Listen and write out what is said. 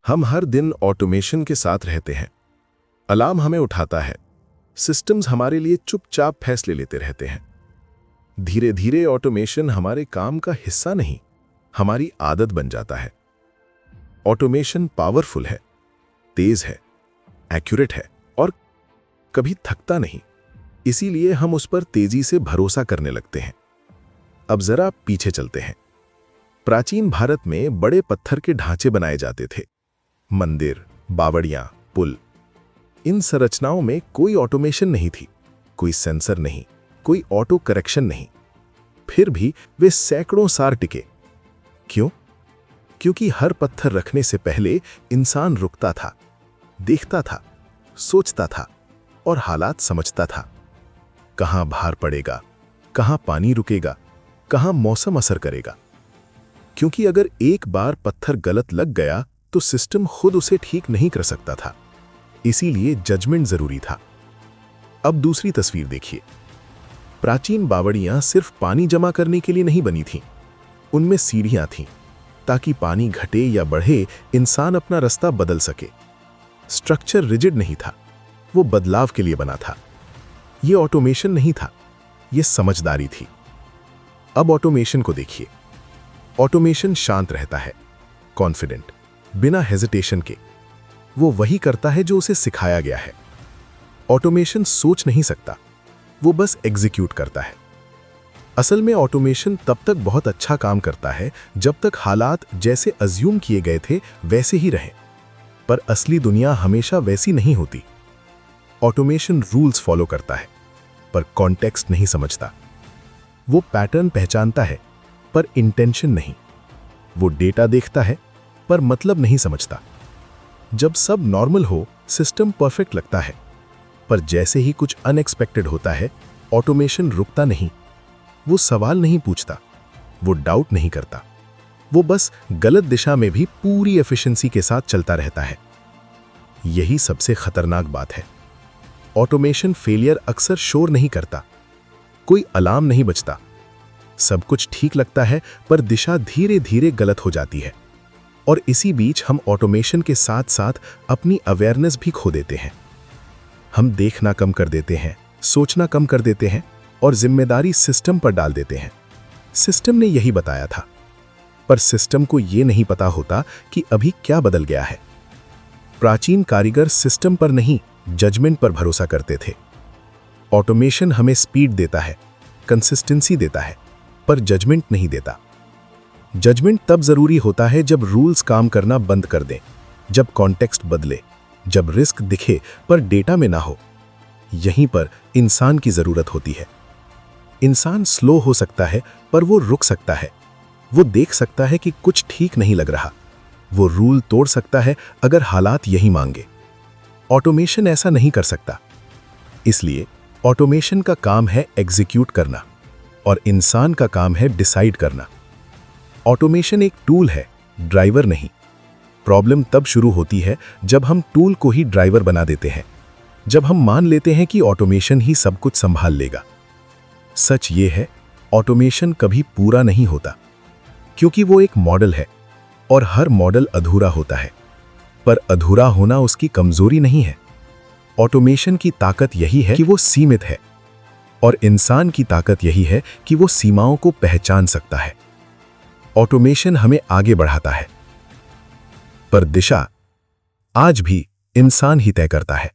हम हर दिन ऑटोमेशन के साथ रहते हैं। अलार्म हमें उठाता है, सिस्टम्स हमारे लिए चुपचाप फैसले लेते रहते हैं। धीरे धीरे ऑटोमेशन हमारे काम का हिस्सा नहीं, हमारी आदत बन जाता है। ऑटोमेशन पावरफुल है, तेज है, एक्यूरेट है और कभी थकता नहीं। इसीलिए हम उस पर तेजी से भरोसा करने लगते हैं। अब जरा पीछे चलते हैं। प्राचीन भारत में बड़े पत्थर के ढांचे बनाए जाते थे, मंदिर, बावड़ियां, पुल। इन संरचनाओं में कोई ऑटोमेशन नहीं थी, कोई सेंसर नहीं, कोई ऑटो करेक्शन नहीं। फिर भी वे सैकड़ों साल टिके। क्यों? क्योंकि हर पत्थर रखने से पहले इंसान रुकता था, देखता था, सोचता था और हालात समझता था। कहां भार पड़ेगा, कहां पानी रुकेगा, कहां मौसम असर करेगा। क्योंकि अगर एक बार पत्थर गलत लग गया तो सिस्टम खुद उसे ठीक नहीं कर सकता था। इसीलिए जजमेंट जरूरी था। अब दूसरी तस्वीर देखिए। प्राचीन बावड़ियां सिर्फ पानी जमा करने के लिए नहीं बनी थीं। उनमें सीढ़ियां थीं ताकि पानी घटे या बढ़े इंसान अपना रास्ता बदल सके। स्ट्रक्चर रिजिड नहीं था, वो बदलाव के लिए बना था। ये ऑटोमेशन नहीं था, ये समझदारी थी। अब ऑटोमेशन को देखिए। ऑटोमेशन शांत रहता है, कॉन्फिडेंट, बिना हेजिटेशन के। वो वही करता है जो उसे सिखाया गया है। ऑटोमेशन सोच नहीं सकता, वो बस एग्जीक्यूट करता है। असल में ऑटोमेशन तब तक बहुत अच्छा काम करता है जब तक हालात जैसे अज्यूम किए गए थे वैसे ही रहें। पर असली दुनिया हमेशा वैसी नहीं होती। ऑटोमेशन रूल्स फॉलो करता है पर कॉन्टेक्स्ट नहीं समझता। वो पैटर्न पहचानता है पर इंटेंशन नहीं। वो डेटा देखता है पर मतलब नहीं समझता। जब सब नॉर्मल हो, सिस्टम परफेक्ट लगता है, पर जैसे ही कुछ अनएक्सपेक्टेड होता है, ऑटोमेशन रुकता नहीं। वो सवाल नहीं पूछता, वो डाउट नहीं करता। वो बस गलत दिशा में भी पूरी एफिशिएंसी के साथ चलता रहता है। यही सबसे खतरनाक बात है। ऑटोमेशन फेलियर अक्सर शोर नहीं करता, कोई अलार्म नहीं बजता। सब कुछ ठीक लगता है पर दिशा धीरे धीरे गलत हो जाती है। और इसी बीच हम ऑटोमेशन के साथ साथ अपनी अवेयरनेस भी खो देते हैं। हम देखना कम कर देते हैं, सोचना कम कर देते हैं और जिम्मेदारी सिस्टम पर डाल देते हैं। सिस्टम ने यही बताया था, पर सिस्टम को यह नहीं पता होता कि अभी क्या बदल गया है। प्राचीन कारीगर सिस्टम पर नहीं, जजमेंट पर भरोसा करते थे। ऑटोमेशन हमें स्पीड देता है, कंसिस्टेंसी देता है, पर जजमेंट नहीं देता। जजमेंट तब जरूरी होता है जब रूल्स काम करना बंद कर दें, जब कॉन्टेक्स्ट बदले, जब रिस्क दिखे पर डेटा में ना हो। यहीं पर इंसान की जरूरत होती है। इंसान स्लो हो सकता है पर वो रुक सकता है। वो देख सकता है कि कुछ ठीक नहीं लग रहा। वो रूल तोड़ सकता है अगर हालात यही मांगे। ऑटोमेशन ऐसा नहीं कर सकता। इसलिए ऑटोमेशन का काम है एग्जीक्यूट करना और इंसान का काम है डिसाइड करना। ऑटोमेशन एक टूल है, ड्राइवर नहीं। प्रॉब्लम तब शुरू होती है जब हम टूल को ही ड्राइवर बना देते हैं, जब हम मान लेते हैं कि ऑटोमेशन ही सब कुछ संभाल लेगा। सच ये है, ऑटोमेशन कभी पूरा नहीं होता, क्योंकि वो एक मॉडल है और हर मॉडल अधूरा होता है। पर अधूरा होना उसकी कमजोरी नहीं है। ऑटोमेशन की ताकत यही है कि वो सीमित है और इंसान की ताकत यही है कि वो सीमाओं को पहचान सकता है। ऑटोमेशन हमें आगे बढ़ाता है, पर दिशा आज भी इंसान ही तय करता है।